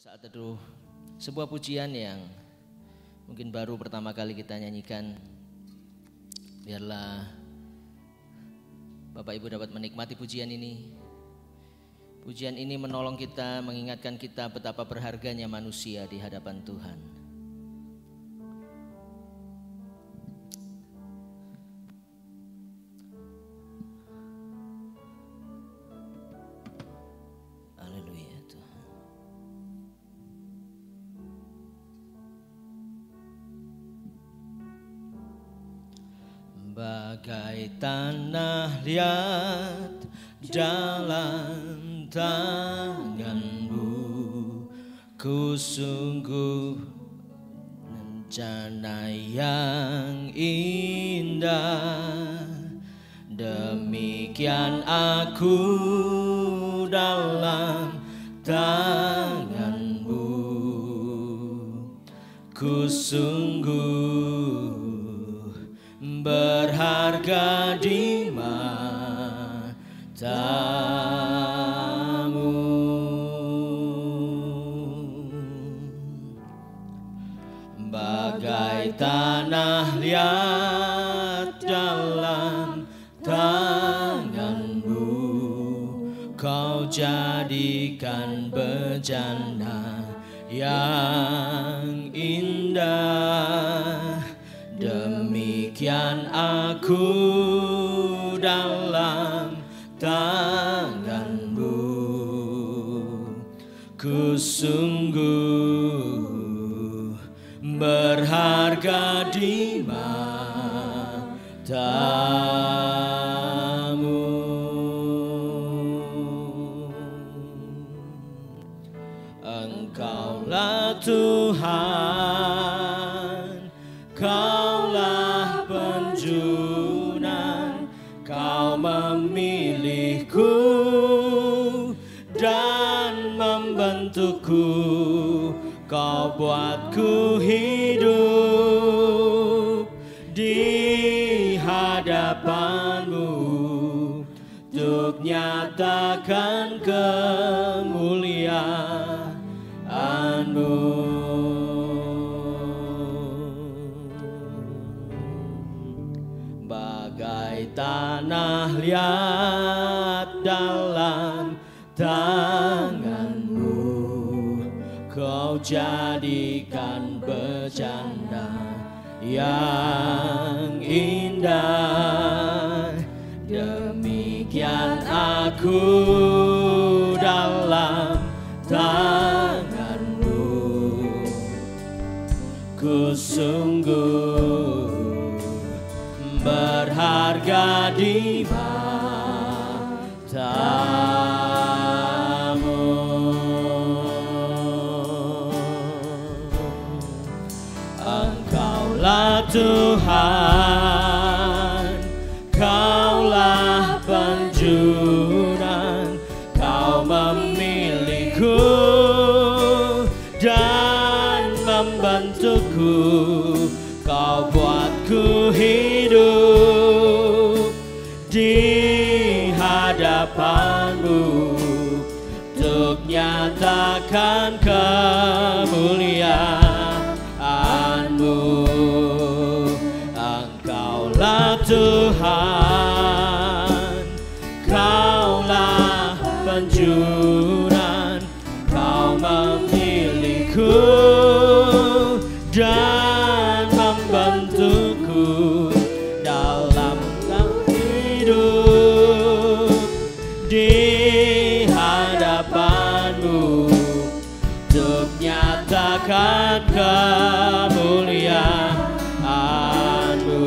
Saat teduh sebuah pujian yang mungkin baru pertama kali kita nyanyikan. Biarlah Bapak Ibu dapat menikmati pujian ini. Pujian ini menolong kita, mengingatkan kita betapa berharganya manusia di hadapan Tuhan. Bagai tanah liat dalam tanganmu, ku sungguh rencana yang indah. Demikian aku dalam tanganmu, ku sungguh berharga di matamu. Bagai tanah liat dalam tanganmu, kau jadikan bejana yang indah. Demikian aku dalam tanganmu, ku sungguh berharga di matamu. Engkaulah Tuhan, Kaulah penjunan, Kau memilihku dan membentukku, Kau buatku hidup di hadapanmu, untuk nyatakan kemuliaan-Mu. Bagai tanah liat dalam tanganmu, Kau jadikan bejana yang indah. Demikian aku dalam tanganmu, ku sungguh berharga di matamu. Engkaulah Tuhan, Kaulah penjunan, Kau memilihku dan membentukku, Kau buatku hidup di hadapanmu, untuk nyatakan kemuliaan-Mu. Engkaulah Tuhan, Kaulah penjunan, Kau memilihku dan membentukku dalam hidup di hadapanmu, untuk nyatakan kemuliaan-Mu.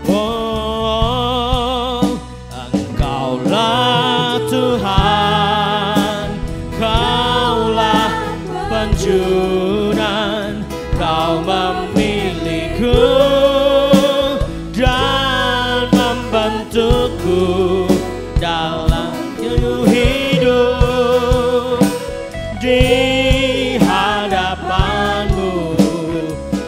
Oh, Engkaulah Tuhan, Kaulah penjunan, Kau memilihku dan membentukku dalam hidup di hadapanmu,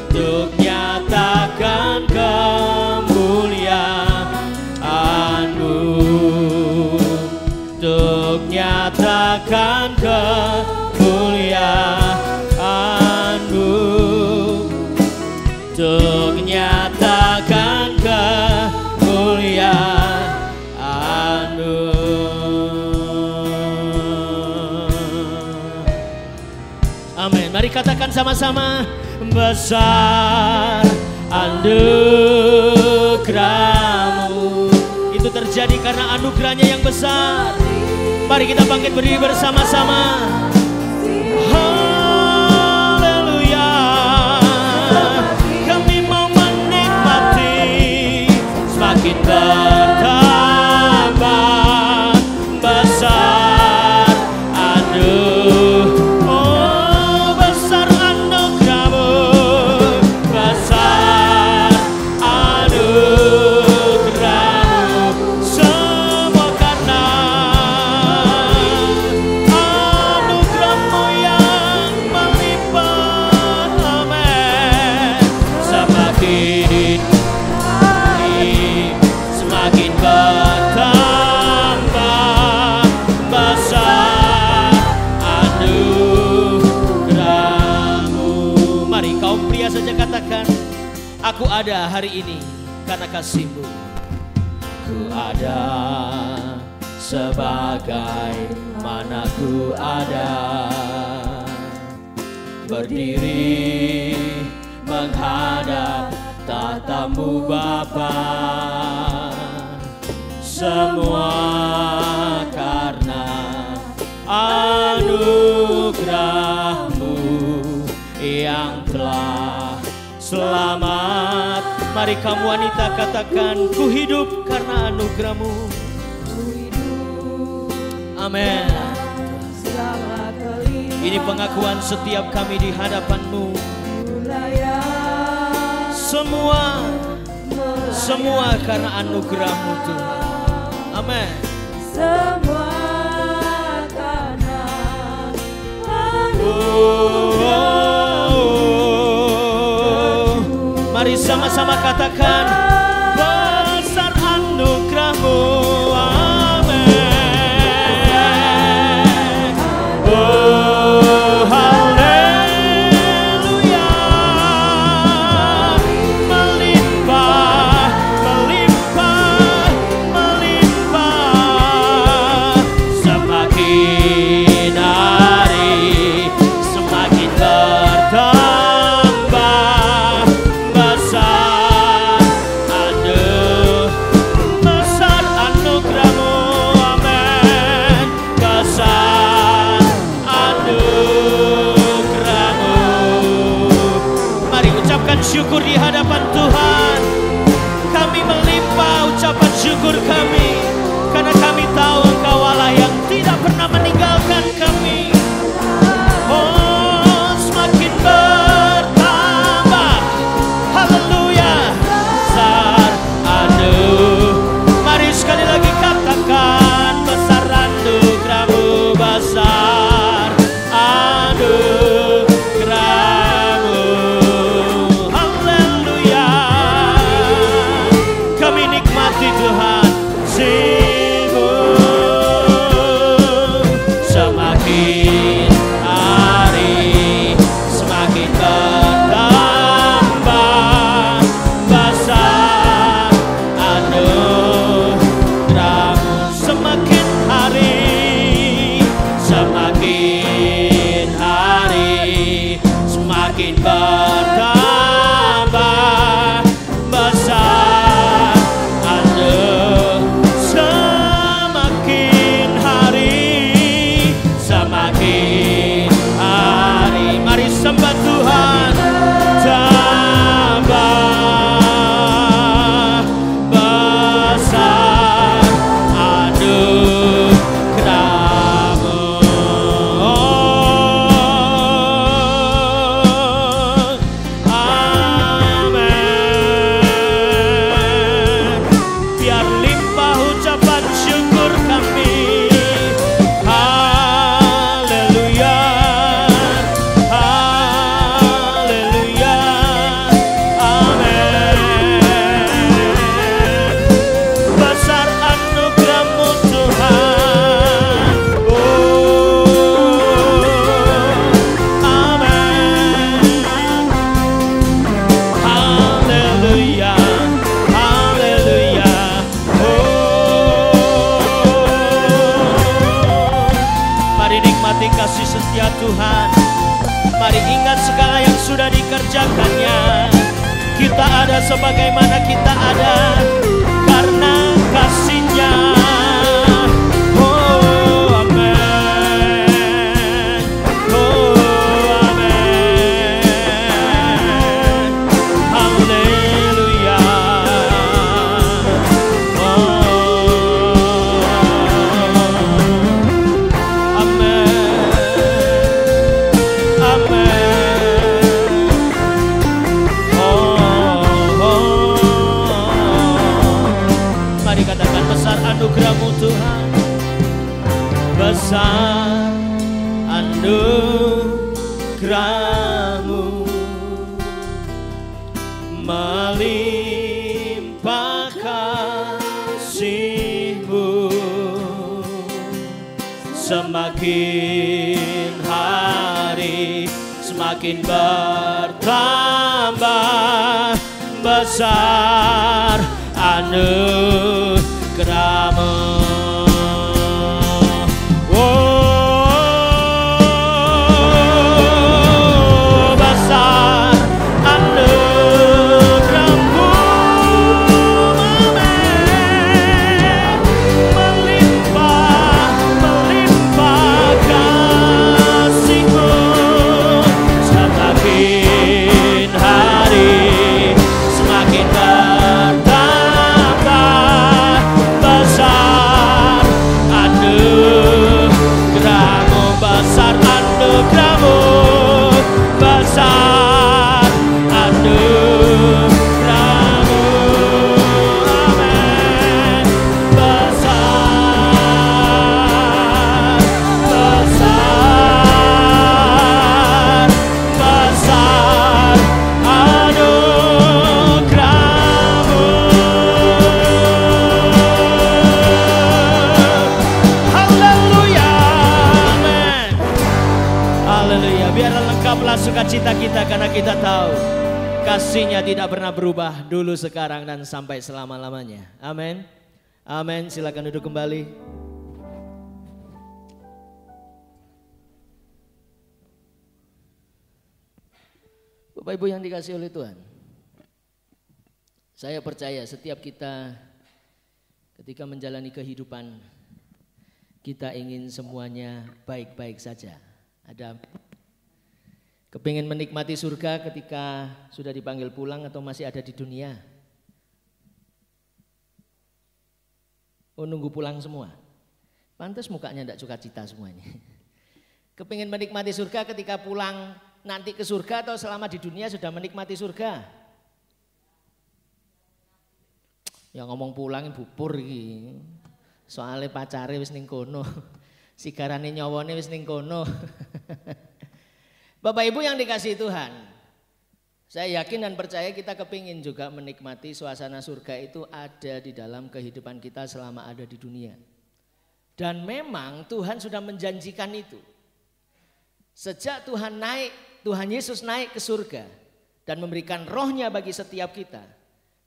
untuk nyatakan kemuliaan-Mu, untuk nyatakan nyatakan kemuliaan-Mu, untuk nyatakan kemuliaan-Mu. Amin. Mari katakan sama-sama, besar anugerah-Mu. Itu terjadi karena anugerahnya yang besar. Mari kita bangkit berdiri bersama-sama. Haleluya. Kami mau menikmati semakin bertambah besar besar anugerah-Mu, besar anugerah-Mu, semua karena anugerah-Mu yang melimpah. Amin. Semakin bertambah besar anugerah-Mu. Mari kaum pria saja katakan, aku ada hari ini karena kasih-Mu. Ku ada sebagai mana ku ada, berdiri menghadap tatamu Bapa. Semua karena anugerah-Mu yang telah selamat. Mari kamu wanita katakan, ku hidup karena anugerah-Mu. Amin. Ini pengakuan setiap kami di hadapan-Mu. Semua karena anugerah-Mu Tuhan. Amin. Semua karena mari sama-sama katakan, besar anugerah-Mu. Amin. Oh, haleluya. Melimpah, melimpah, melimpah. Semakin hari semakin bertambah besar anugerah-Mu. Amin. Besar anugerah-Mu. Mari ucapkan syukur di hadapan Tuhan. Kami melimpah ucapan syukur kami, karena kami tahu Engkau Allah yang tidak pernah meninggalkan kami. Oh, semakin bertambah, haleluya, besar mari sekali lagi katakan, besar anugerah-Mu, besar anugerah-Mu. Haleluya. Kami nikmati Tuhan, semakin hari semakin bertambah besar anugerah-Mu. Semakin hari semakin bertambah besar semakin hari mari sembah Tuhan. Tambah besar anugerah-Mu. Ya Tuhan, mari ingat segala yang sudah dikerjakannya. Kita ada sebagaimana kita ada karena kasih-Nya. Oh amin, oh amin, haleluya. Anugerah-Mu Tuhan, besar anugerah-Mu, melimpah kasih-Mu, semakin hari semakin bertambah, besar anugerah-Mu. Oh, besar anugerah-Mu, melimpah kasih-Mu, semakin hari semakin bertambah, besar anugerah-Mu, besar anugerah-Mu, besar anugerah-Mu, amin. Besar, besar, besar anugerah-Mu. Haleluya, amin. Haleluya, biarlah lengkaplah sukacita kita karena kita tahu kasih-Nya tidak pernah berubah dulu, sekarang, dan sampai selama-lamanya. Amin. Amin. Silakan duduk kembali. Bapak Ibu yang dikasihi oleh Tuhan, saya percaya setiap kita ketika menjalani kehidupan, kita ingin semuanya baik-baik saja. Ada kepingin menikmati surga ketika sudah dipanggil pulang atau masih ada di dunia? Oh, nunggu pulang semua. Pantas mukanya tidak sukacita semuanya. Kepingin menikmati surga ketika pulang nanti ke surga atau selama di dunia sudah menikmati surga? Ya ngomong pulang bubur iki. Soalnya pacare wis ning kono. Sigarane nyawane wis ning kono. Bapak Ibu yang dikasihi Tuhan, saya yakin dan percaya kita kepingin juga menikmati suasana surga itu ada di dalam kehidupan kita selama ada di dunia. Dan memang Tuhan sudah menjanjikan itu. Sejak Tuhan Yesus naik ke surga dan memberikan rohnya bagi setiap kita,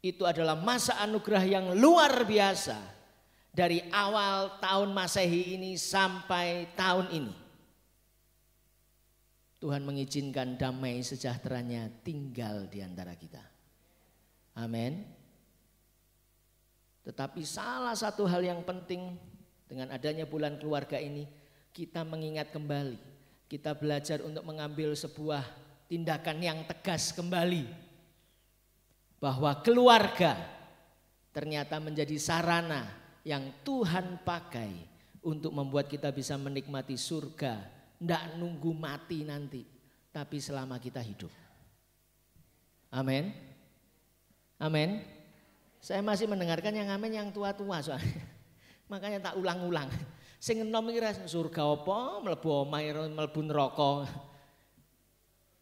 itu adalah masa anugerah yang luar biasa dari awal tahun Masehi ini sampai tahun ini. Tuhan mengizinkan damai sejahteranya tinggal di antara kita. Amin. Tetapi salah satu hal yang penting dengan adanya bulan keluarga ini, kita mengingat kembali, kita belajar untuk mengambil sebuah tindakan yang tegas kembali. Bahwa keluarga ternyata menjadi sarana yang Tuhan pakai untuk membuat kita bisa menikmati surga. Tidak nunggu mati nanti, tapi selama kita hidup. Amin. Amin. Saya masih mendengarkan yang amin yang tua-tua soalnya. Makanya tak ulang-ulang. Sing enom iki surga apa, mlebu omah mlebu neraka.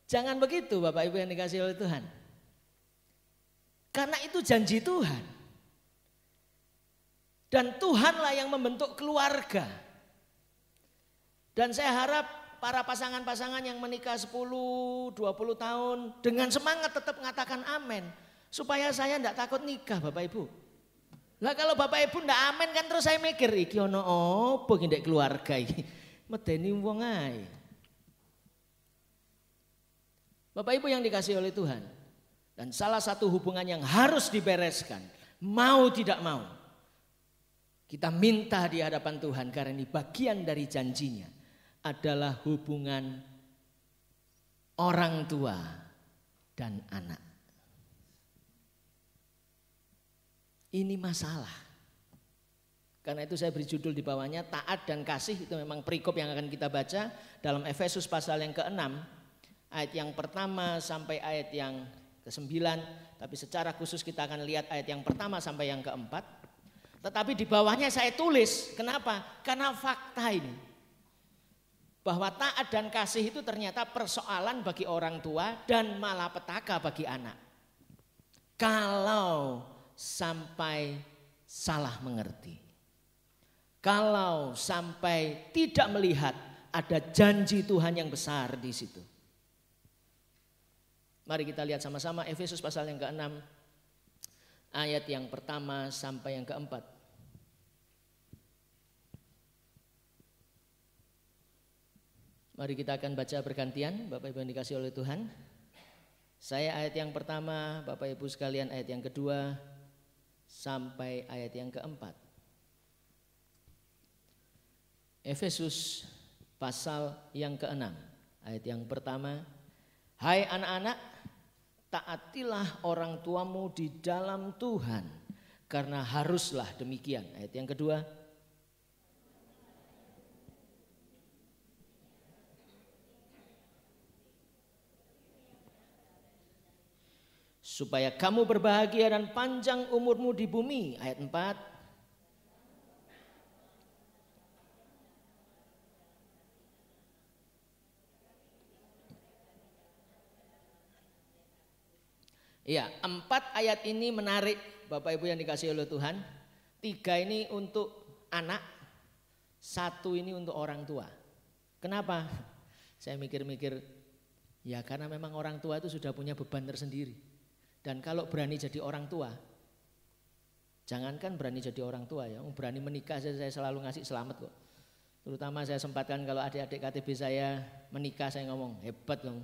Jangan begitu Bapak Ibu yang dikasihi oleh Tuhan. Karena itu janji Tuhan. Dan Tuhanlah yang membentuk keluarga. Dan saya harap para pasangan-pasangan yang menikah 10, 20 tahun dengan semangat tetap mengatakan amin. Supaya saya tidak takut nikah Bapak Ibu. Lah kalau Bapak Ibu tidak amin kan terus saya mikir iki ono opo iki ndek keluarga iki. Medeni wong ae. Bapak Ibu yang dikasihi oleh Tuhan. Dan salah satu hubungan yang harus dibereskan, mau tidak mau, kita minta di hadapan Tuhan karena ini bagian dari janjinya, adalah hubungan orang tua dan anak. Ini masalah. Karena itu saya beri judul di bawahnya, taat dan kasih. Itu memang perikop yang akan kita baca dalam Efesus pasal yang ke-6, ayat yang pertama sampai ayat yang ke-9. Tapi secara khusus kita akan lihat ayat yang pertama sampai yang ke-4. Tetapi di bawahnya saya tulis, kenapa? Karena fakta ini, bahwa taat dan kasih itu ternyata persoalan bagi orang tua dan malapetaka bagi anak. Kalau sampai salah mengerti, kalau sampai tidak melihat ada janji Tuhan yang besar di situ. Mari kita lihat sama-sama Efesus pasal yang ke-6 ayat yang pertama sampai yang ke-4. Mari kita akan baca bergantian, Bapak Ibu yang dikasihi oleh Tuhan. Saya ayat yang pertama, Bapak Ibu sekalian ayat yang kedua sampai ayat yang ke-4. Efesus pasal yang ke-6 ayat yang pertama. Hai anak-anak, taatilah orang tuamu di dalam Tuhan, karena haruslah demikian. Ayat yang kedua. Supaya kamu berbahagia dan panjang umurmu di bumi. Ayat 4. Ya, 4 ayat ini menarik Bapak Ibu yang dikasihi oleh Tuhan. 3 ini untuk anak, 1 ini untuk orang tua. Kenapa? Saya mikir-mikir, ya karena memang orang tua itu sudah punya beban tersendiri. Dan kalau berani jadi orang tua, jangankan berani jadi orang tua ya, berani menikah saya selalu ngasih selamat kok. Terutama saya sempatkan kalau adik-adik KTB saya menikah, saya ngomong hebat kamu.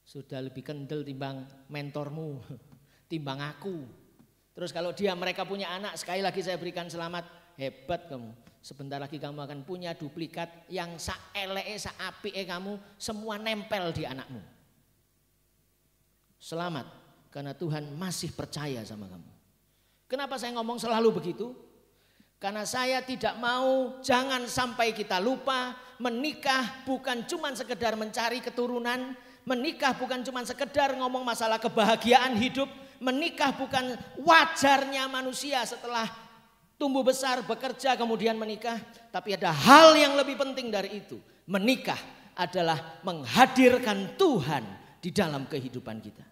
Sudah lebih kendel timbang mentormu, timbang aku. Terus kalau mereka punya anak, sekali lagi saya berikan selamat, hebat kamu. Sebentar lagi kamu akan punya duplikat yang saeleke saapike kamu, semua nempel di anakmu. Selamat. Karena Tuhan masih percaya sama kamu. Kenapa saya ngomong selalu begitu? Karena saya tidak mau, jangan sampai kita lupa, menikah bukan cuma sekedar mencari keturunan, menikah bukan cuma sekedar ngomong masalah kebahagiaan hidup, menikah bukan wajarnya manusia setelah tumbuh besar, bekerja kemudian menikah, tapi ada hal yang lebih penting dari itu. Menikah adalah menghadirkan Tuhan di dalam kehidupan kita.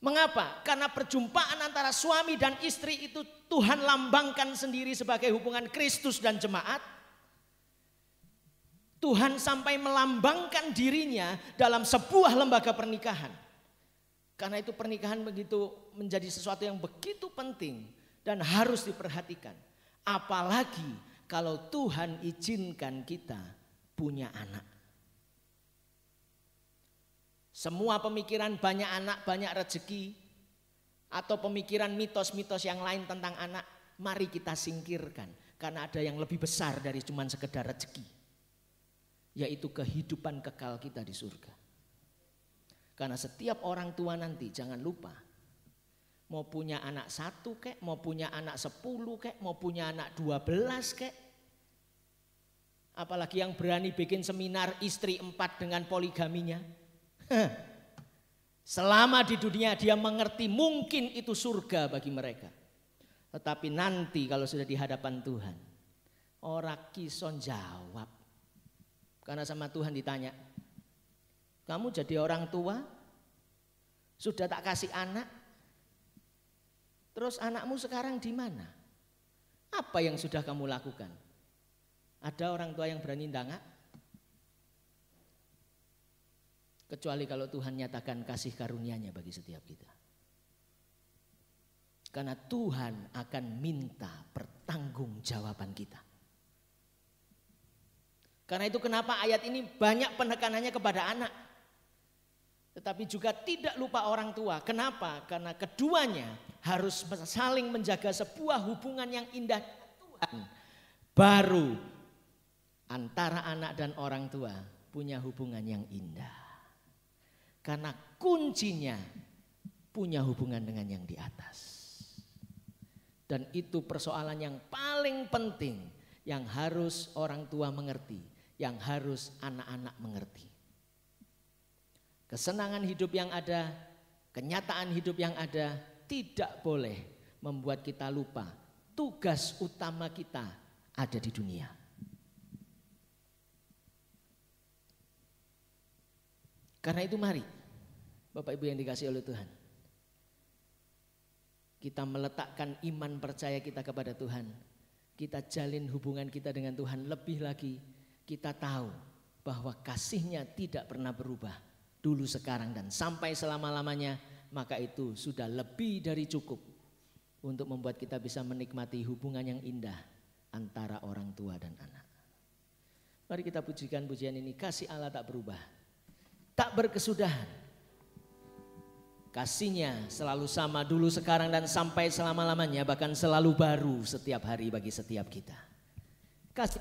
Mengapa? Karena perjumpaan antara suami dan istri itu Tuhan lambangkan sendiri sebagai hubungan Kristus dan jemaat. Tuhan sampai melambangkan dirinya dalam sebuah lembaga pernikahan. Karena itu pernikahan begitu menjadi sesuatu yang begitu penting dan harus diperhatikan. Apalagi kalau Tuhan izinkan kita punya anak. Semua pemikiran banyak anak, banyak rezeki, atau pemikiran mitos-mitos yang lain tentang anak, mari kita singkirkan. Karena ada yang lebih besar dari cuma sekedar rezeki, yaitu kehidupan kekal kita di surga. Karena setiap orang tua nanti jangan lupa, mau punya anak 1 kek, mau punya anak 10 kek, mau punya anak 12 kek. Apalagi yang berani bikin seminar istri 4 dengan poligaminya. Selama di dunia dia mengerti mungkin itu surga bagi mereka. Tetapi nanti kalau sudah di hadapan Tuhan, ora kison jawab. Karena sama Tuhan ditanya, kamu jadi orang tua, sudah tak kasih anak, terus anakmu sekarang di mana? Apa yang sudah kamu lakukan? Ada orang tua yang berani ndangak? Kecuali kalau Tuhan nyatakan kasih karunia-Nya bagi setiap kita. Karena Tuhan akan minta pertanggungjawaban kita. Karena itu kenapa ayat ini banyak penekanannya kepada anak. tetapi juga tidak lupa orang tua. Kenapa? Karena keduanya harus saling menjaga sebuah hubungan yang indah dengan Tuhan. Baru antara anak dan orang tua punya hubungan yang indah. Karena kuncinya punya hubungan dengan yang di atas. Dan itu persoalan yang paling penting yang harus orang tua mengerti, yang harus anak-anak mengerti. Kesenangan hidup yang ada, kenyataan hidup yang ada tidak boleh membuat kita lupa tugas utama kita ada di dunia. Karena itu mari Bapak Ibu yang dikasihi oleh Tuhan, kita meletakkan iman percaya kita kepada Tuhan. Kita jalin hubungan kita dengan Tuhan lebih lagi. Kita tahu bahwa kasih-Nya tidak pernah berubah. Dulu, sekarang, dan sampai selama-lamanya. Maka itu sudah lebih dari cukup untuk membuat kita bisa menikmati hubungan yang indah antara orang tua dan anak. Mari kita pujikan pujian ini. Kasih Allah tak berubah, tak berkesudahan. Kasih-Nya selalu sama dulu, sekarang, dan sampai selama-lamanya. Bahkan selalu baru setiap hari bagi setiap kita. Kasih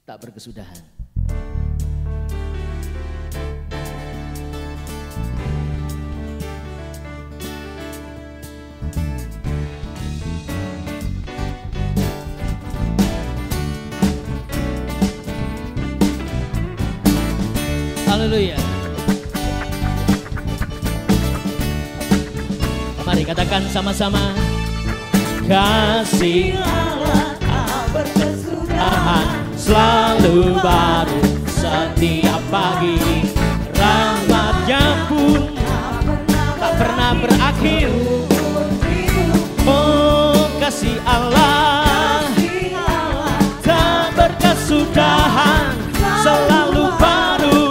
tak berkesudahan. Haleluya. Mari katakan sama-sama. Kasih Allah tak berkesudahan, selalu baru setiap pagi. Rahmat-Nya pun tak pernah berakhir. Oh, kasih Allah tak berkesudahan, selalu baru.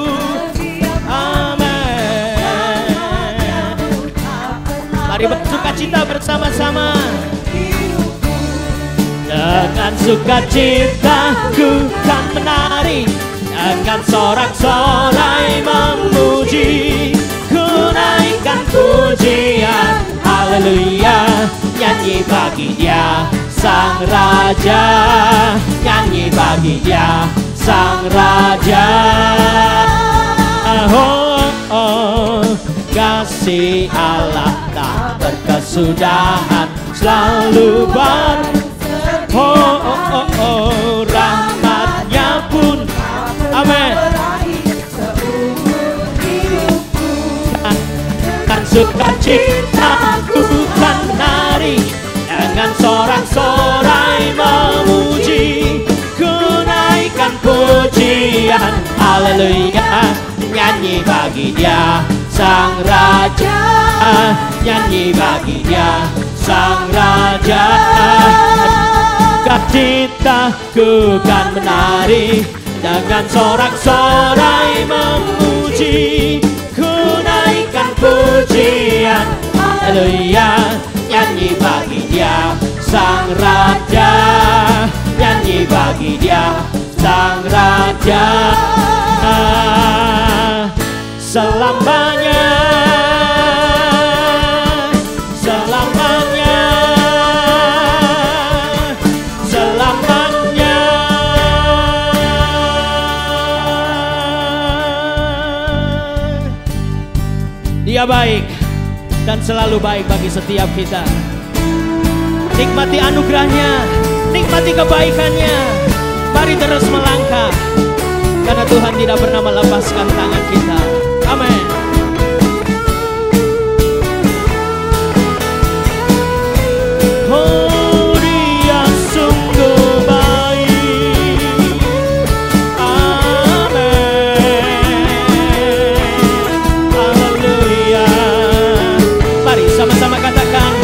Mari bersukacita bersama-sama. Dengan sukacitaku kan menari, dengan sorak-sorai memuji, ku naikkan pujian, haleluya. Nyanyi bagi Dia Sang Raja, nyanyi bagi Dia Sang Raja. Oh, oh, kasih Allah tak berkesudahan, selalu baru. Oh, oh, oh, oh, rahmat-Nya pun, amin. Kan sukacitaku kan menari, dengan sorak-sorai memuji, ku naikkan pujian, haleluya. Nyanyi bagi Dia Sang Raja, nyanyi bagi Dia Sang Raja. Sukacitaku kan menari, dengan sorak-sorai memuji, ku naikkan pujian, haleluya. Nyanyi bagi Dia Sang Raja, nyanyi bagi Dia Sang Raja. Selamanya, selamanya, selamanya. Dia baik dan selalu baik bagi setiap kita. Nikmati anugerah-Nya, nikmati kebaikan-Nya. Mari terus melangkah, karena Tuhan tidak pernah melepaskan tangan kita. Amin. Oh, Dia sungguh baik. Amin. Haleluya. Mari sama-sama katakan,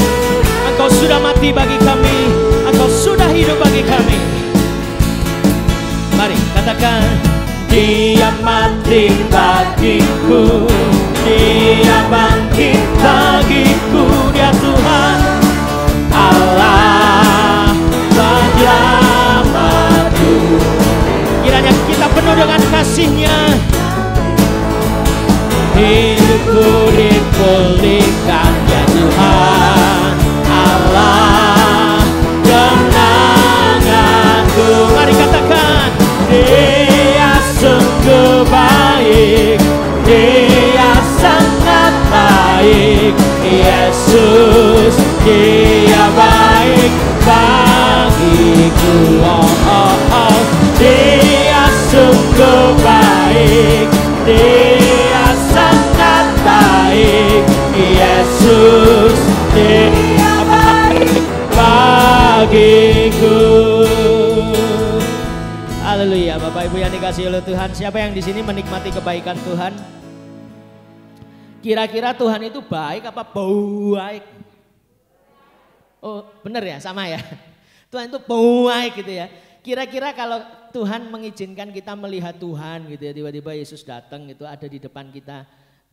Engkau sudah mati bagi kami, Engkau sudah hidup bagi kami. Mari katakan, Dia mati bagiku, Dia bangkit bagiku. Dia Tuhan Allah penyelamatku. Kiranya kita penuh dengan kasih-Nya. hidupku dipulihkan ya Tuhan Allah kenanganku. Mari katakan, Dia sungguh baik, Dia sangat baik, Yesus Dia baik bagiku. Dia sungguh baik, Dia sangat baik, Yesus Dia baik bagiku. Haleluya. Bapak Ibu yang dikasihi oleh Tuhan, siapa yang di sini menikmati kebaikan Tuhan? Kira-kira Tuhan itu baik apa baik? Oh benar ya, sama ya. Tuhan itu baik gitu ya. Kira-kira kalau Tuhan mengizinkan kita melihat Tuhan gitu ya, tiba-tiba Yesus datang gitu ada di depan kita.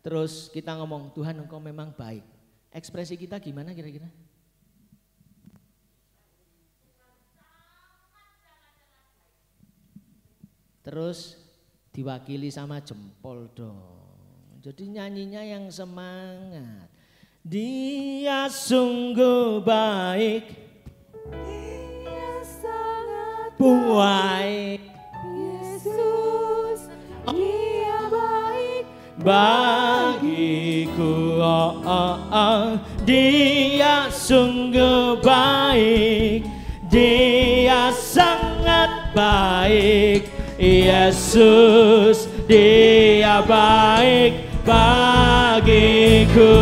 Terus kita ngomong, Tuhan Engkau memang baik. Ekspresi kita gimana kira-kira? Terus diwakili sama jempol dong. Jadi nyanyinya yang semangat. Dia sungguh baik, Dia sangat baik, Yesus, Dia baik bagiku. Dia sungguh baik, Dia sangat baik, Yesus Dia baik bagiku.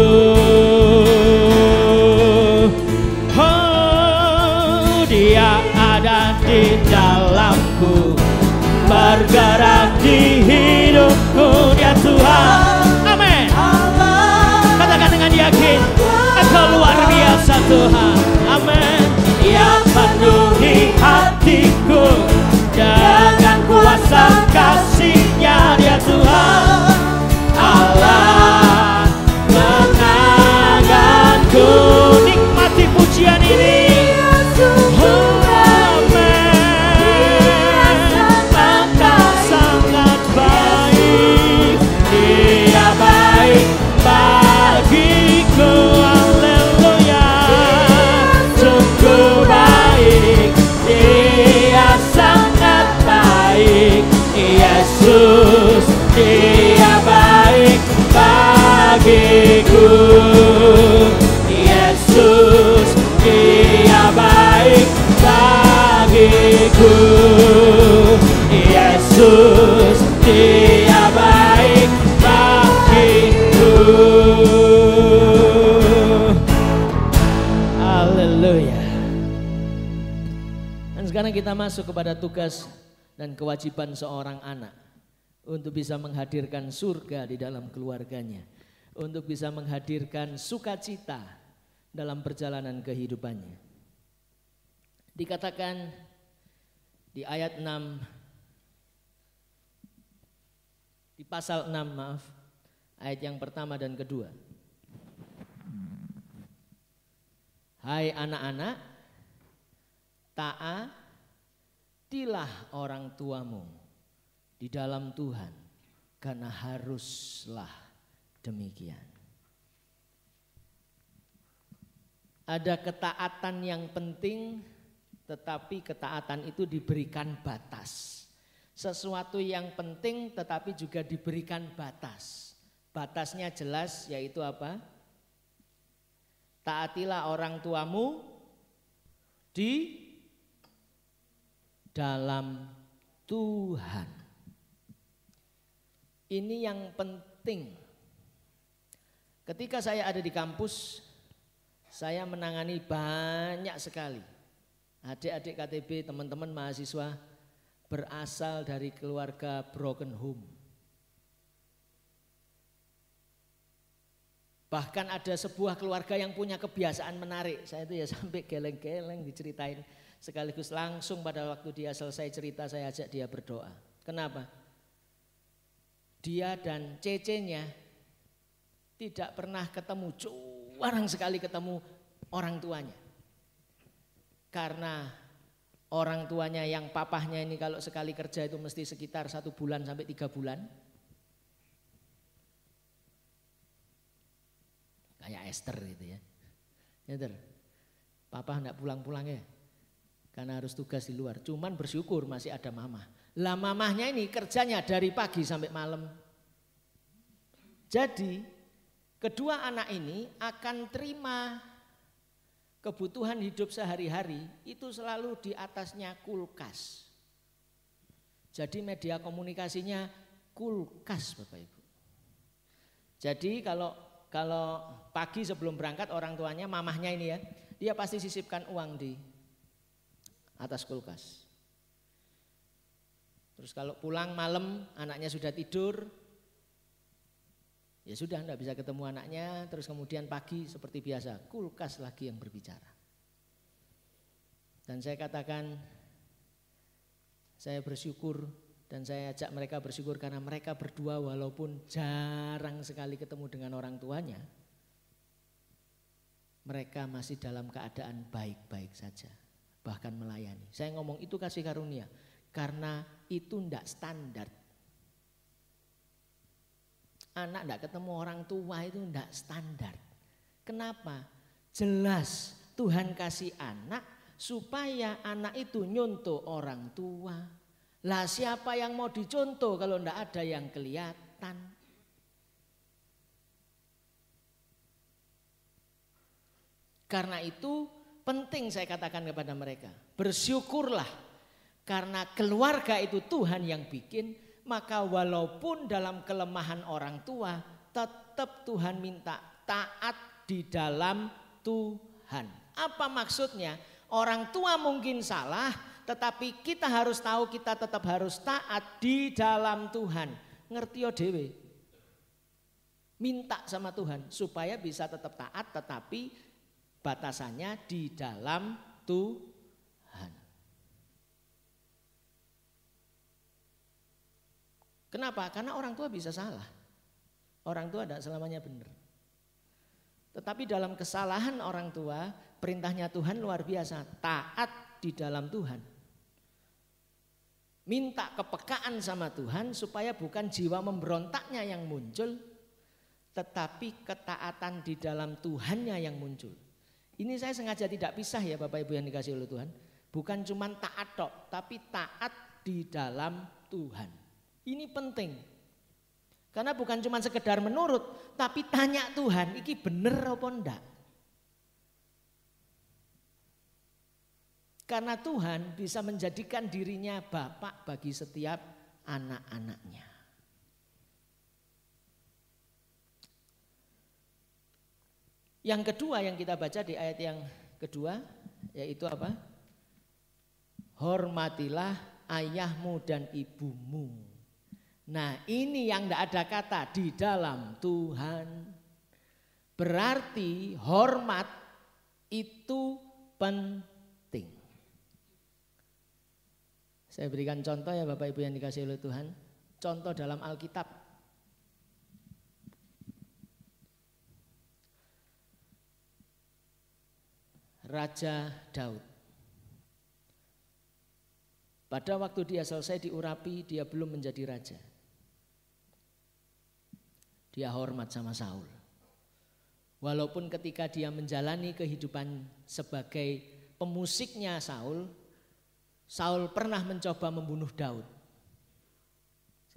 Oh, Dia ada di dalamku, bergerak di hidupku. Dia Tuhan, amin. Katakan dengan yakin, Engkau luar biasa Tuhan, amin. Dia penuhi hatiku dengan kuasa kasih-Nya. Dia Tuhan Allah menanganku. Nikmati pujian ini. Engkau sangat baik, Dia baik bagiku. Haleluya. Sungguh baik, Dia sangat baik, Yesus Dia baik bagiku. Yesus Dia baik bagiku. Yesus Dia baik bagiku. Haleluya. Dan sekarang kita masuk kepada tugas dan kewajiban seorang anak untuk bisa menghadirkan surga di dalam keluarganya, untuk bisa menghadirkan sukacita dalam perjalanan kehidupannya. Dikatakan di ayat 6, di pasal 6 maaf, ayat yang pertama dan kedua. Hai anak-anak, taatilah orang tuamu di dalam Tuhan, karena haruslah demikian. Ada ketaatan yang penting, tetapi ketaatan itu diberikan batas. Sesuatu yang penting tetapi juga diberikan batas. Batasnya jelas, yaitu apa? Taatilah orang tuamu di dalam Tuhan. Ini yang penting. Ketika saya ada di kampus, saya menangani banyak sekali adik-adik KTB, teman-teman mahasiswa berasal dari keluarga broken home. Bahkan ada sebuah keluarga yang punya kebiasaan menarik. Saya itu ya sampai geleng-geleng diceritain. Sekaligus langsung pada waktu dia selesai cerita saya ajak dia berdoa. Kenapa? Dia dan cecenya tidak pernah ketemu, jarang sekali ketemu orang tuanya. Karena orang tuanya yang papahnya ini kalau sekali kerja itu mesti sekitar 1 bulan sampai 3 bulan. Kayak Esther gitu ya. Esther, papa enggak pulang-pulang ya. Karena harus tugas di luar. Cuman bersyukur masih ada mama. Lah mamahnya ini kerjanya dari pagi sampai malam. Jadi kedua anak ini akan terima kebutuhan hidup sehari-hari itu selalu di atasnya kulkas. Jadi media komunikasinya kulkas Bapak Ibu. Jadi kalau pagi sebelum berangkat orang tuanya, mamahnya ini ya, dia pasti sisipkan uang di atas kulkas. Terus kalau pulang malam anaknya sudah tidur, ya sudah enggak bisa ketemu anaknya. Terus kemudian pagi seperti biasa, kulkas lagi yang berbicara. Dan saya katakan, saya bersyukur. Dan saya ajak mereka bersyukur karena mereka berdua walaupun jarang sekali ketemu dengan orang tuanya, mereka masih dalam keadaan baik-baik saja, bahkan melayani. Saya ngomong itu kasih karunia karena itu ndak standar. Anak ndak ketemu orang tua itu ndak standar. Kenapa? Jelas Tuhan kasih anak supaya anak itu nyontoh orang tua. Lah siapa yang mau dicontoh kalau ndak ada yang kelihatan? Karena itu penting saya katakan kepada mereka, bersyukurlah karena keluarga itu Tuhan yang bikin, maka walaupun dalam kelemahan orang tua tetap Tuhan minta taat di dalam Tuhan. Apa maksudnya? Orang tua mungkin salah, tetapi kita harus tahu kita tetap harus taat di dalam Tuhan. Ngerti yo dewe. Minta sama Tuhan supaya bisa tetap taat tetapi batasannya di dalam Tuhan. Kenapa? Karena orang tua bisa salah. Orang tua tidak selamanya benar. Tetapi dalam kesalahan orang tua, perintahnya Tuhan luar biasa, taat di dalam Tuhan. Minta kepekaan sama Tuhan supaya bukan jiwa memberontaknya yang muncul, tetapi ketaatan di dalam Tuhannya yang muncul. Ini saya sengaja tidak pisah ya Bapak Ibu yang dikasihi oleh Tuhan. Bukan cuma taat tok, tapi taat di dalam Tuhan. Ini penting. Karena bukan cuma sekedar menurut, tapi tanya Tuhan, iki bener apa enggak? Karena Tuhan bisa menjadikan dirinya Bapak bagi setiap anak-anaknya. Yang kedua yang kita baca di ayat yang kedua, yaitu apa? Hormatilah ayahmu dan ibumu. Nah ini yang tidak ada kata di dalam Tuhan. Berarti hormat itu penting. Saya berikan contoh ya Bapak Ibu yang dikasihi oleh Tuhan. Contoh dalam Alkitab. Raja Daud. Pada waktu dia selesai diurapi, dia belum menjadi raja. Dia hormat sama Saul. Walaupun ketika dia menjalani kehidupan sebagai pemusiknya Saul, Saul pernah mencoba membunuh Daud.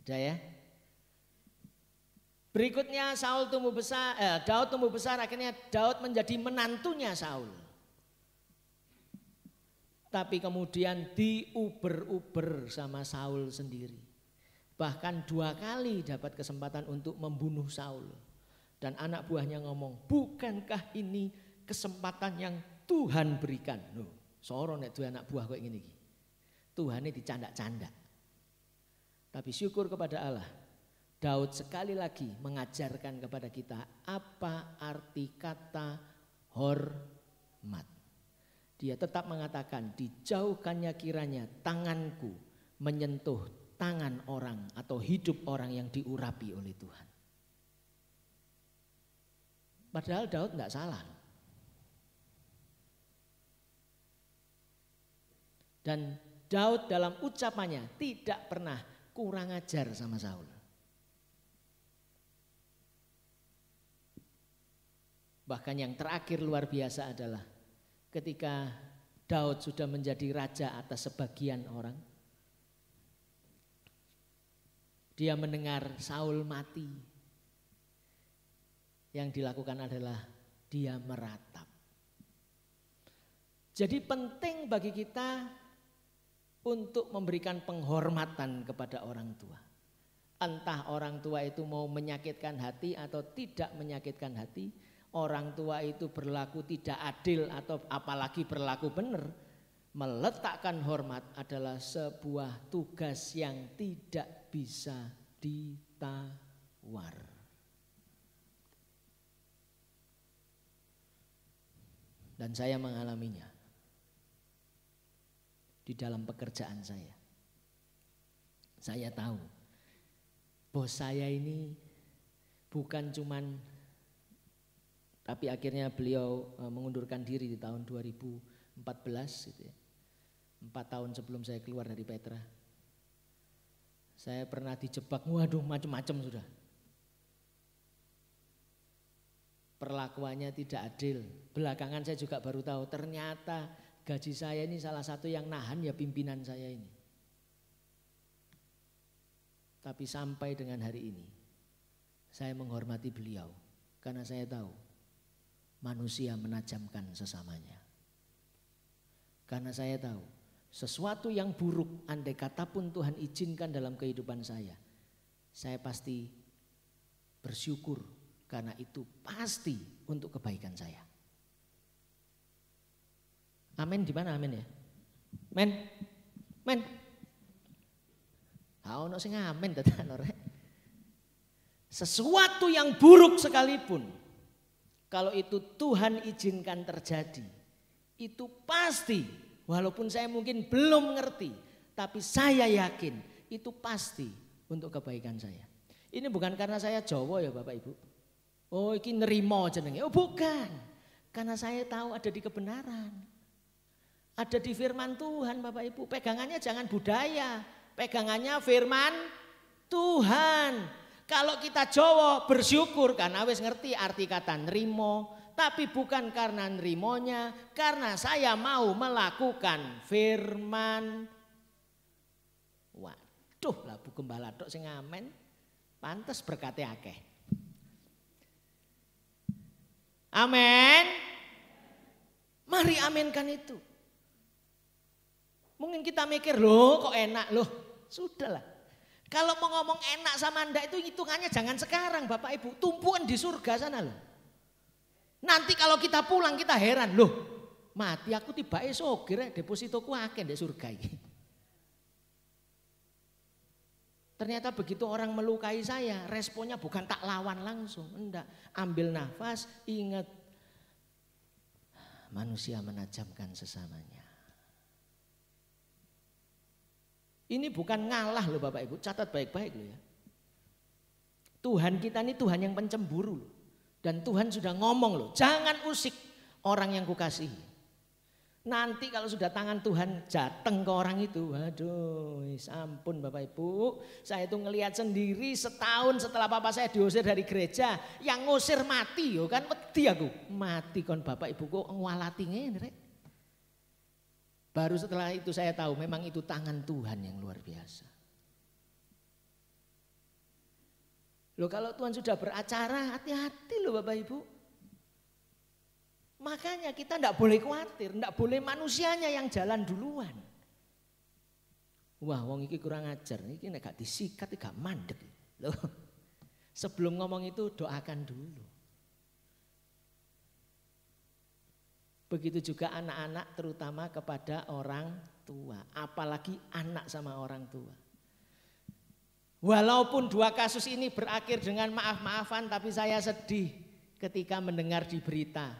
Sudah ya? Berikutnya Daud tumbuh besar, akhirnya Daud menjadi menantunya Saul. Tapi kemudian diuber-uber sama Saul sendiri. Bahkan 2 kali dapat kesempatan untuk membunuh Saul. Dan anak buahnya ngomong, bukankah ini kesempatan yang Tuhan berikan? Loh, soro nek duwe anak buah kok ngene iki. Tuhan ini dicanda-canda. Tapi syukur kepada Allah, Daud sekali lagi mengajarkan kepada kita apa arti kata hormat. Dia tetap mengatakan, dijauhkannya kiranya tanganku menyentuh tangan orang atau hidup orang yang diurapi oleh Tuhan. Padahal Daud tidak salah. Dan Daud dalam ucapannya tidak pernah kurang ajar sama Saul. Bahkan yang terakhir luar biasa adalah ketika Daud sudah menjadi raja atas sebagian orang. Dia mendengar Saul mati. Yang dilakukan adalah dia meratap. Jadi penting bagi kita untuk memberikan penghormatan kepada orang tua. Entah orang tua itu mau menyakitkan hati atau tidak menyakitkan hati. Orang tua itu berlaku tidak adil atau apalagi berlaku benar. Meletakkan hormat adalah sebuah tugas yang tidak bisa ditawar. Dan saya mengalaminya di dalam pekerjaan saya. Saya tahu bos saya ini bukan cuman, tapi akhirnya beliau mengundurkan diri di tahun 2014 gitu ya. 4 tahun sebelum saya keluar dari Petra. Saya pernah dijebak, waduh macam-macam sudah. Perlakuannya tidak adil. Belakangan saya juga baru tahu ternyata gaji saya ini salah satu yang nahan ya pimpinan saya ini. Tapi sampai dengan hari ini saya menghormati beliau karena saya tahu manusia menajamkan sesamanya. Karena saya tahu sesuatu yang buruk andai kata pun Tuhan izinkan dalam kehidupan saya pasti bersyukur karena itu pasti untuk kebaikan saya. Amin di mana amin ya? Men. Men. Ono sing amin tenan ora. Sesuatu yang buruk sekalipun kalau itu Tuhan izinkan terjadi, itu pasti walaupun saya mungkin belum ngerti, tapi saya yakin itu pasti untuk kebaikan saya. Ini bukan karena saya Jawa ya Bapak Ibu. Oh ini nerimo jenenge. Oh bukan. Karena saya tahu ada di kebenaran. Ada di firman Tuhan Bapak Ibu. Pegangannya jangan budaya. Pegangannya firman Tuhan. Kalau kita Jawa bersyukur karena wis ngerti arti kata nerimo. Tapi bukan karena nerimonya. Karena saya mau melakukan firman. Waduh lah Bu Gembala tok sing amen. Pantes berkate akeh. Amin. Mari aminkan itu. Mungkin kita mikir loh kok enak loh. Sudahlah. Kalau mau ngomong enak sama Anda itu hitungannya jangan sekarang Bapak Ibu. Tumpuan di surga sana loh. Nanti kalau kita pulang kita heran loh. Mati aku tiba sogir depositoku akeh di surga ini. Ternyata begitu orang melukai saya responnya bukan tak lawan langsung. Enggak. Ambil nafas ingat. Manusia menajamkan sesamanya. Ini bukan ngalah loh Bapak Ibu, catat baik-baik loh ya. Tuhan kita ini Tuhan yang pencemburu loh. Dan Tuhan sudah ngomong loh, jangan usik orang yang kukasihi. Nanti kalau sudah tangan Tuhan jateng ke orang itu, waduh ampun Bapak Ibu. Saya itu ngelihat sendiri setahun setelah papa saya diusir dari gereja, yang ngusir mati yo kan wedi aku. Mati kon Bapak Ibu kok ngwalati ngene rek. Baru setelah itu saya tahu memang itu tangan Tuhan yang luar biasa. Loh kalau Tuhan sudah beracara hati-hati loh Bapak Ibu. Makanya kita tidak boleh khawatir, tidak boleh manusianya yang jalan duluan. Wah wong iki kurang ajar, iki nek gak disikat gak mandek. Loh. Sebelum ngomong itu doakan dulu. Begitu juga anak-anak terutama kepada orang tua. Apalagi anak sama orang tua. Walaupun 2 kasus ini berakhir dengan maaf-maafan. Tapi saya sedih ketika mendengar di berita.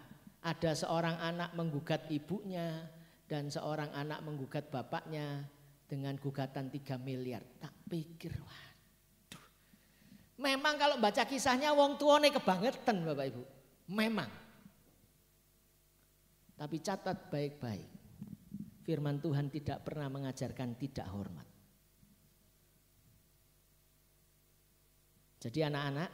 Ada seorang anak menggugat ibunya. Dan seorang anak menggugat bapaknya. Dengan gugatan 3 miliar. Tak pikir waduh. Memang kalau baca kisahnya wong tuane kebangetan Bapak Ibu. Memang. Tapi catat baik-baik. Firman Tuhan tidak pernah mengajarkan tidak hormat. Jadi anak-anak,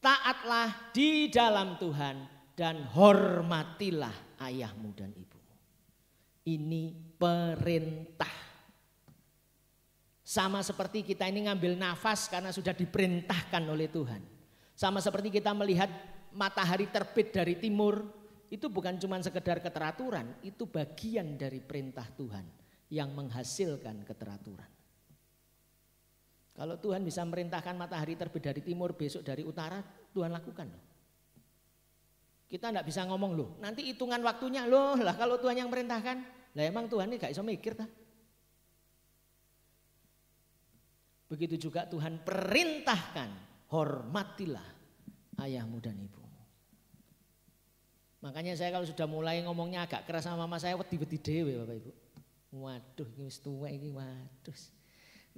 taatlah di dalam Tuhan dan hormatilah ayahmu dan ibumu. Ini perintah. Sama seperti kita ini ngambil nafas karena sudah diperintahkan oleh Tuhan. Sama seperti kita melihat matahari terbit dari timur, itu bukan cuma sekedar keteraturan, itu bagian dari perintah Tuhan yang menghasilkan keteraturan. Kalau Tuhan bisa merintahkan matahari terbit dari timur, besok dari utara, Tuhan lakukan loh. Kita enggak bisa ngomong loh, nanti hitungan waktunya loh lah kalau Tuhan yang merintahkan. Lah emang Tuhan ini gak bisa mikir tak? Begitu juga Tuhan perintahkan, hormatilah ayahmu dan ibumu. Makanya saya kalau sudah mulai ngomongnya agak keras sama mama saya, wedi-wedi dewe Bapak Ibu. Waduh ini wis tuwa iki, waduh.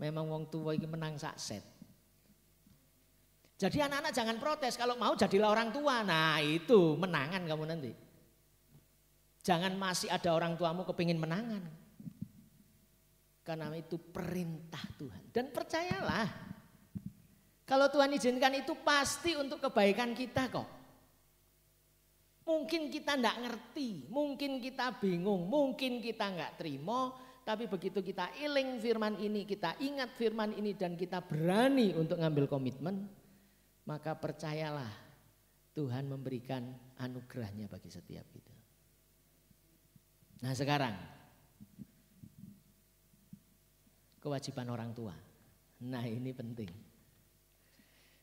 Memang wong tua ini menang sakset. Jadi anak-anak jangan protes, kalau mau jadilah orang tua. Nah itu menangan kamu nanti. Jangan masih ada orang tuamu kepingin menangan. Karena itu perintah Tuhan. Dan percayalah, kalau Tuhan izinkan itu pasti untuk kebaikan kita kok. Mungkin kita enggak ngerti, mungkin kita bingung, mungkin kita enggak terima. Tapi begitu kita iling firman ini, kita ingat firman ini dan kita berani untuk ngambil komitmen, maka percayalah Tuhan memberikan anugerahnya bagi setiap kita. Nah sekarang, kewajiban orang tua. Nah ini penting.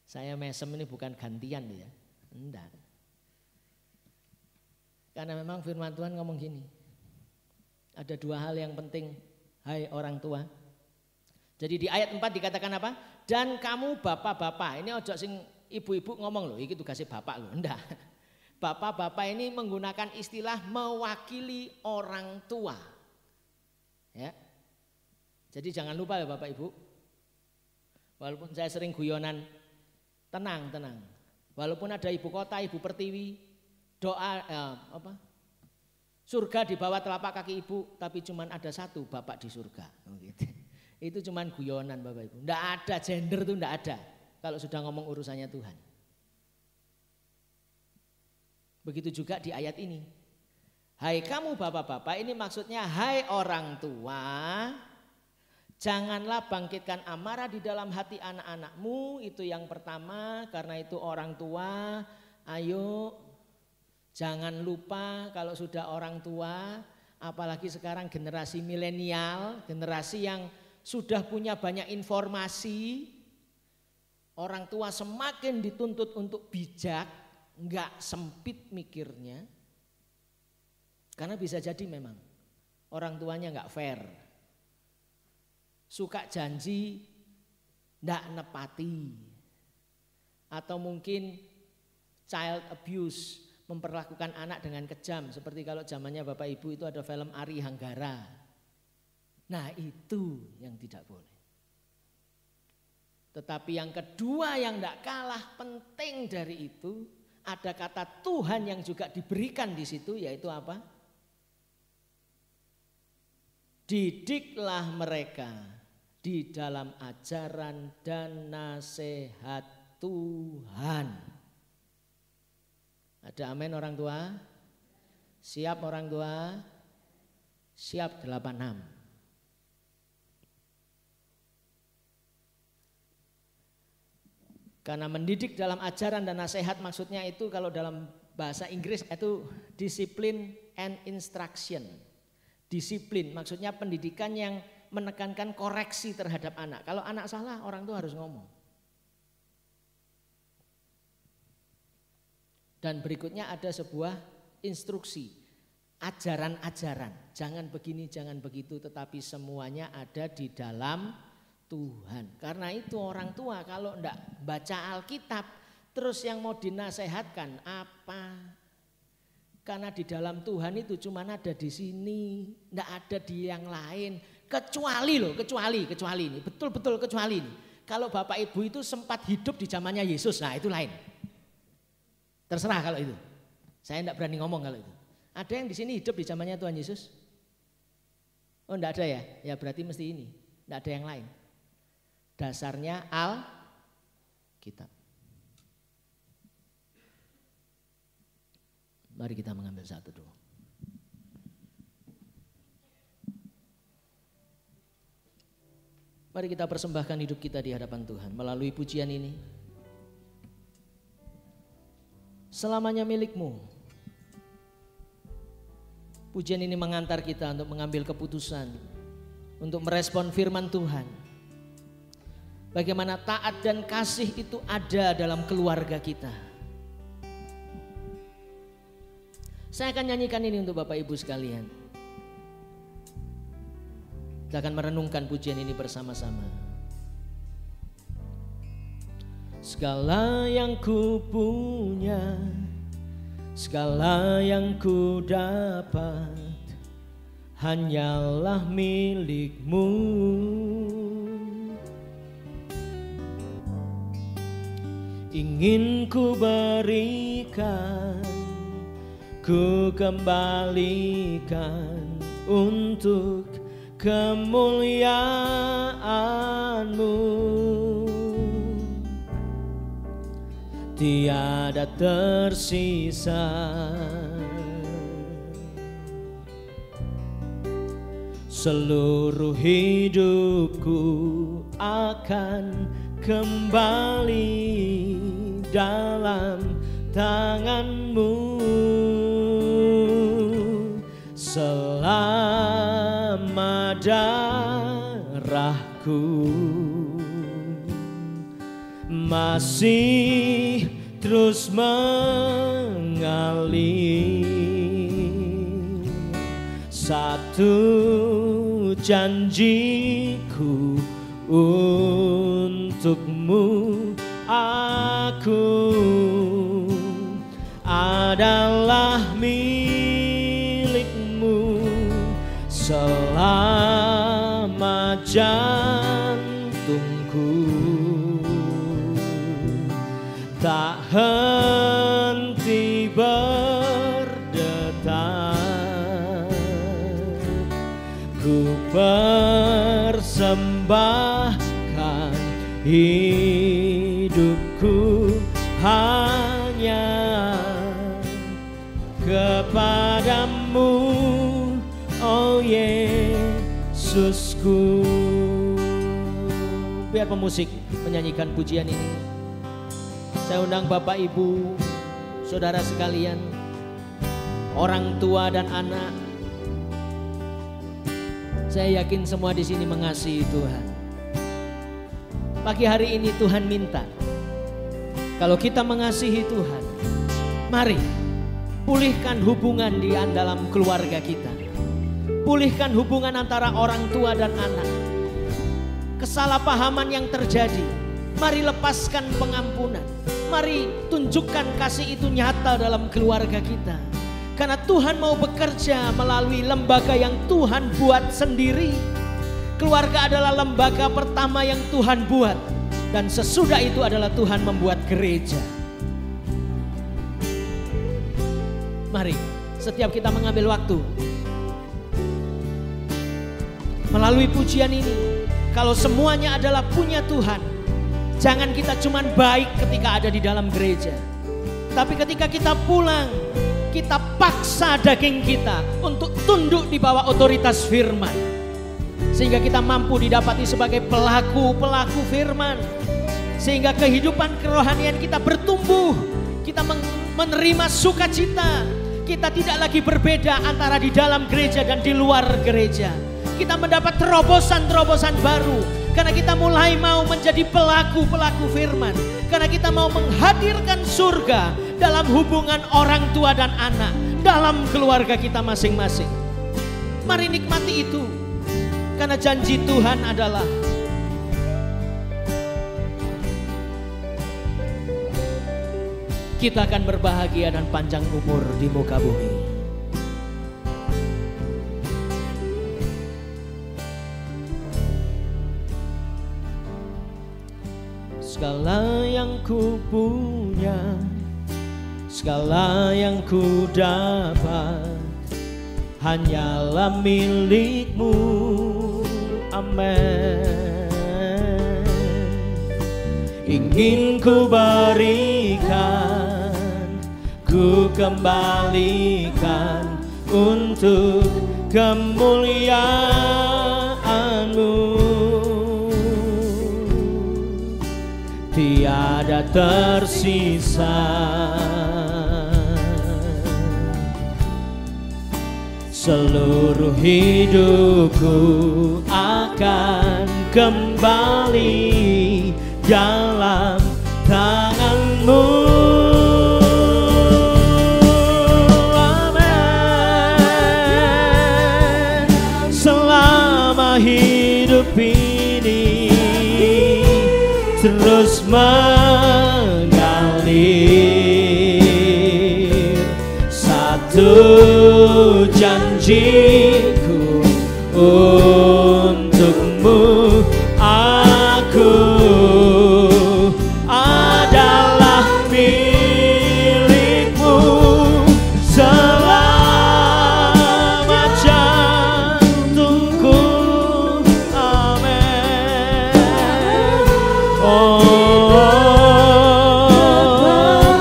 Saya mesem ini bukan gantian ya, enggak. Karena memang firman Tuhan ngomong gini. Ada dua hal yang penting, hai orang tua. Jadi di ayat 4 dikatakan apa? Dan kamu bapak-bapak, ini ojo sing ibu-ibu ngomong loh, ini tugasnya bapak loh, enggak. Bapak-bapak ini menggunakan istilah mewakili orang tua. Ya. Jadi jangan lupa ya Bapak Ibu. Walaupun saya sering guyonan, tenang. Walaupun ada ibu kota, ibu pertiwi, doa surga di bawah telapak kaki ibu, tapi cuman ada satu Bapak di surga. Gitu. Itu cuman guyonan Bapak Ibu. Enggak ada gender tuh, enggak ada. Kalau sudah ngomong urusannya Tuhan. Begitu juga di ayat ini. Hai kamu bapak-bapak, ini maksudnya hai orang tua. Janganlah bangkitkan amarah di dalam hati anak-anakmu, itu yang pertama. Karena itu orang tua, ayo jangan lupa kalau sudah orang tua, apalagi sekarang generasi milenial, generasi yang sudah punya banyak informasi, orang tua semakin dituntut untuk bijak, enggak sempit mikirnya. Karena bisa jadi memang orang tuanya enggak fair. Suka janji enggak nepati. Atau mungkin child abuse, memperlakukan anak dengan kejam. Seperti kalau zamannya Bapak Ibu itu ada film Ari Hanggara. Nah itu yang tidak boleh. Tetapi yang kedua yang enggak kalah penting dari itu, ada kata Tuhan yang juga diberikan di situ, yaitu apa? Didiklah mereka di dalam ajaran dan nasihat Tuhan. Ada amin orang tua? Siap orang tua? Siap 86. Karena mendidik dalam ajaran dan nasihat maksudnya itu kalau dalam bahasa Inggris itu discipline and instruction. Disiplin maksudnya pendidikan yang menekankan koreksi terhadap anak. Kalau anak salah orang tua harus ngomong. Dan berikutnya ada sebuah instruksi, ajaran-ajaran. Jangan begini, jangan begitu, tetapi semuanya ada di dalam Tuhan. Karena itu orang tua kalau enggak baca Alkitab, terus yang mau dinasehatkan apa? Karena di dalam Tuhan itu cuma ada di sini, enggak ada di yang lain. Kecuali ini, betul-betul kecuali ini. Kalau Bapak Ibu itu sempat hidup di zamannya Yesus, nah itu lain. Terserah kalau itu. Saya enggak berani ngomong kalau itu. Ada yang di sini hidup di zamannya Tuhan Yesus? Oh enggak ada ya? Ya berarti mesti ini. Enggak ada yang lain. Dasarnya Alkitab. Mari kita mengambil saat teduh. Mari kita persembahkan hidup kita di hadapan Tuhan melalui pujian ini. Selamanya milikmu. Pujian ini mengantar kita untuk mengambil keputusan, untuk merespon firman Tuhan. Bagaimana taat dan kasih itu ada dalam keluarga kita. Saya akan nyanyikan ini untuk Bapak Ibu sekalian. Kita akan merenungkan pujian ini bersama-sama. Segala yang ku punya, segala yang ku dapat, hanyalah milik-Mu. Ingin ku berikan, ku kembalikan untuk kemuliaan-Mu. Tiada tersisa. Seluruh hidupku akan kembali dalam tangan-Mu. Selama darahku masih terus mengalir, satu janjiku untuk-Mu, aku adalah milik-Mu selama jantungku tak henti berdetak. Ku persembahkan hidupku hanya kepadamu, oh Yesusku. Biar pemusik menyanyikan pujian ini. Saya undang Bapak Ibu, saudara sekalian, orang tua dan anak. Saya yakin semua di sini mengasihi Tuhan. Pagi hari ini Tuhan minta, kalau kita mengasihi Tuhan, mari pulihkan hubungan di dalam keluarga kita. Pulihkan hubungan antara orang tua dan anak. Kesalahpahaman yang terjadi, mari lepaskan pengampunan. Mari tunjukkan kasih itu nyata dalam keluarga kita. Karena Tuhan mau bekerja melalui lembaga yang Tuhan buat sendiri. Keluarga adalah lembaga pertama yang Tuhan buat. Dan sesudah itu adalah Tuhan membuat gereja. Mari setiap kita mengambil waktu melalui pujian ini. Kalau semuanya adalah punya Tuhan, jangan kita cuman baik ketika ada di dalam gereja. Tapi ketika kita pulang, kita paksa daging kita untuk tunduk di bawah otoritas firman. Sehingga kita mampu didapati sebagai pelaku-pelaku firman. Sehingga kehidupan kerohanian kita bertumbuh. Kita menerima sukacita. Kita tidak lagi berbeda antara di dalam gereja dan di luar gereja. Kita mendapat terobosan-terobosan baru. Karena kita mulai mau menjadi pelaku-pelaku firman. Karena kita mau menghadirkan surga dalam hubungan orang tua dan anak. Dalam keluarga kita masing-masing. Mari nikmati itu. Karena janji Tuhan adalah kita akan berbahagia dan panjang umur di muka bumi. Segala yang ku punya, segala yang ku dapat, hanyalah milik-Mu. Amin. Ingin ku berikan, ku kembalikan untuk kemuliaan-Mu. Tiada tersisa seluruh hidupku akan kembali dalam tangan-Mu. Amin. Selama hidup ini terus mengalir satu janjiku untuk-Mu, aku adalah milik-Mu selama jantungku. Amin.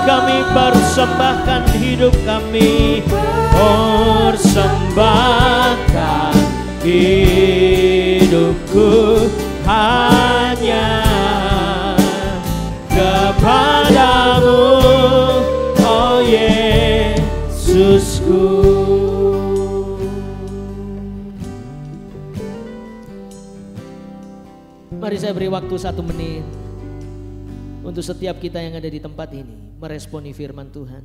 Kami persembahkan hidup kami, persembahkan hidupku hanya kepadamu, oh Yesusku. Mari saya beri waktu 1 menit untuk setiap kita yang ada di tempat ini meresponi firman Tuhan.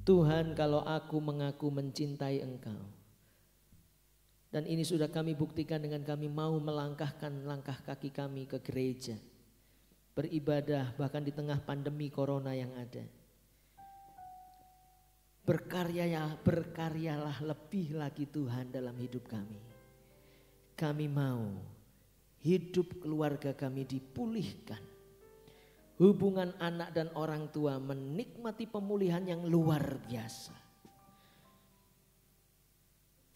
Tuhan, kalau aku mengaku mencintai Engkau, dan ini sudah kami buktikan dengan kami mau melangkahkan langkah kaki kami ke gereja, beribadah bahkan di tengah pandemi corona yang ada. Berkaryalah lebih lagi Tuhan dalam hidup kami. Kami mau hidup keluarga kami dipulihkan. Hubungan anak dan orang tua menikmati pemulihan yang luar biasa.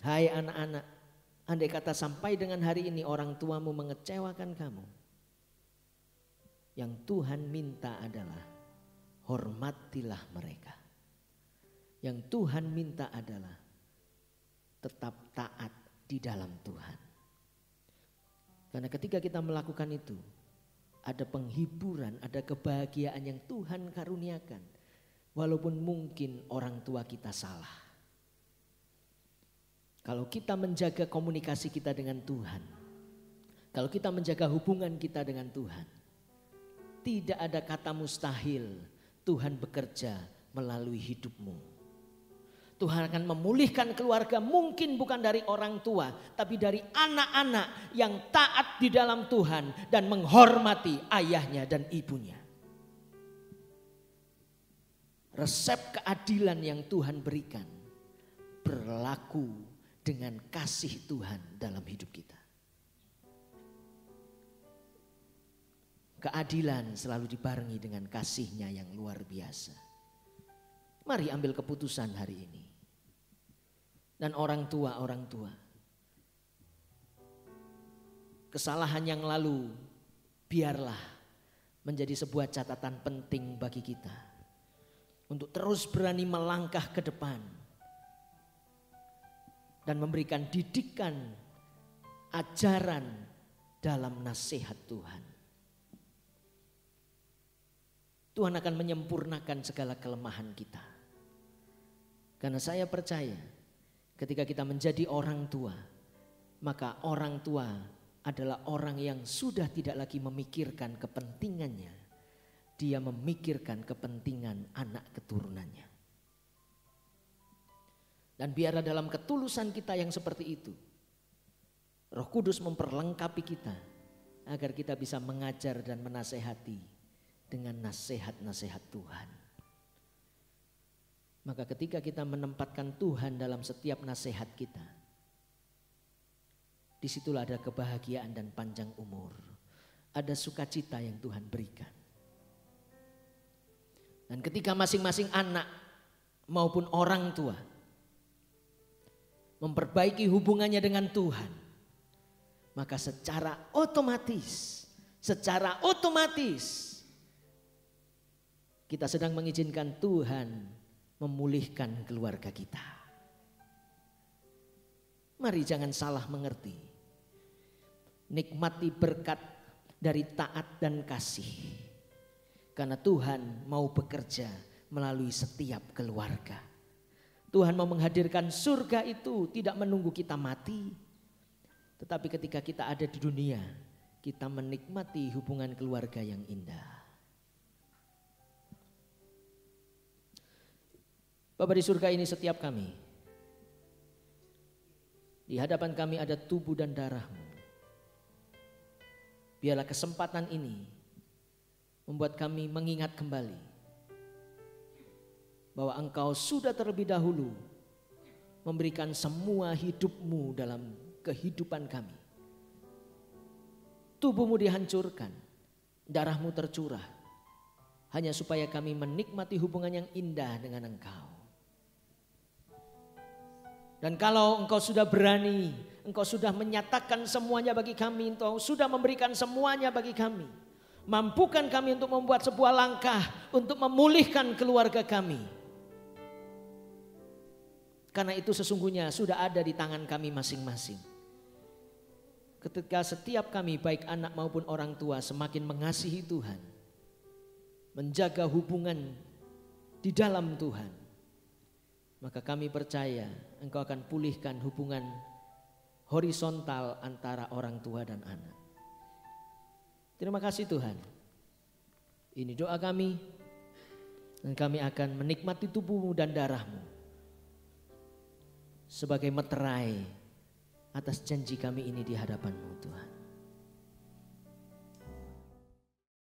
Hai anak-anak, andai kata sampai dengan hari ini orang tuamu mengecewakan kamu, yang Tuhan minta adalah hormatilah mereka. Yang Tuhan minta adalah tetap taat di dalam Tuhan. Karena ketika kita melakukan itu, ada penghiburan, ada kebahagiaan yang Tuhan karuniakan. Walaupun mungkin orang tua kita salah. Kalau kita menjaga komunikasi kita dengan Tuhan, kalau kita menjaga hubungan kita dengan Tuhan, tidak ada kata mustahil Tuhan bekerja melalui hidupmu. Tuhan akan memulihkan keluarga, mungkin bukan dari orang tua, tapi dari anak-anak yang taat di dalam Tuhan dan menghormati ayahnya dan ibunya. Resep keadilan yang Tuhan berikan berlaku dengan kasih Tuhan dalam hidup kita. Keadilan selalu dibarengi dengan kasih-Nya yang luar biasa. Mari ambil keputusan hari ini. Dan orang tua, kesalahan yang lalu biarlah menjadi sebuah catatan penting bagi kita. Untuk terus berani melangkah ke depan. Dan memberikan didikan, ajaran dalam nasihat Tuhan. Tuhan akan menyempurnakan segala kelemahan kita. Karena saya percaya ketika kita menjadi orang tua, maka orang tua adalah orang yang sudah tidak lagi memikirkan kepentingannya. Dia memikirkan kepentingan anak keturunannya. Dan biarlah dalam ketulusan kita yang seperti itu, Roh Kudus memperlengkapi kita agar kita bisa mengajar dan menasehati dengan nasihat-nasihat Tuhan. Maka ketika kita menempatkan Tuhan dalam setiap nasihat kita, disitulah ada kebahagiaan dan panjang umur. Ada sukacita yang Tuhan berikan. Dan ketika masing-masing anak maupun orang tua memperbaiki hubungannya dengan Tuhan, maka secara otomatis kita sedang mengizinkan Tuhan memulihkan keluarga kita. Mari jangan salah mengerti. Nikmati berkat dari taat dan kasih. Karena Tuhan mau bekerja melalui setiap keluarga. Tuhan mau menghadirkan surga itu tidak menunggu kita mati. Tetapi ketika kita ada di dunia, kita menikmati hubungan keluarga yang indah. Bapa di surga ini setiap kami, di hadapan kami ada tubuh dan darah-Mu. Biarlah kesempatan ini membuat kami mengingat kembali bahwa Engkau sudah terlebih dahulu memberikan semua hidup-Mu dalam kehidupan kami. Tubuh-Mu dihancurkan, darah-Mu tercurah, hanya supaya kami menikmati hubungan yang indah dengan Engkau. Dan kalau Engkau sudah berani, Engkau sudah menyatakan semuanya bagi kami, Engkau sudah memberikan semuanya bagi kami. Mampukan kami untuk membuat sebuah langkah untuk memulihkan keluarga kami. Karena itu sesungguhnya sudah ada di tangan kami masing-masing. Ketika setiap kami baik anak maupun orang tua semakin mengasihi Tuhan, menjaga hubungan di dalam Tuhan, maka kami percaya Engkau akan pulihkan hubungan horizontal antara orang tua dan anak. Terima kasih Tuhan. Ini doa kami. Dan kami akan menikmati tubuh-Mu dan darah-Mu sebagai meterai atas janji kami ini di hadapan-Mu Tuhan.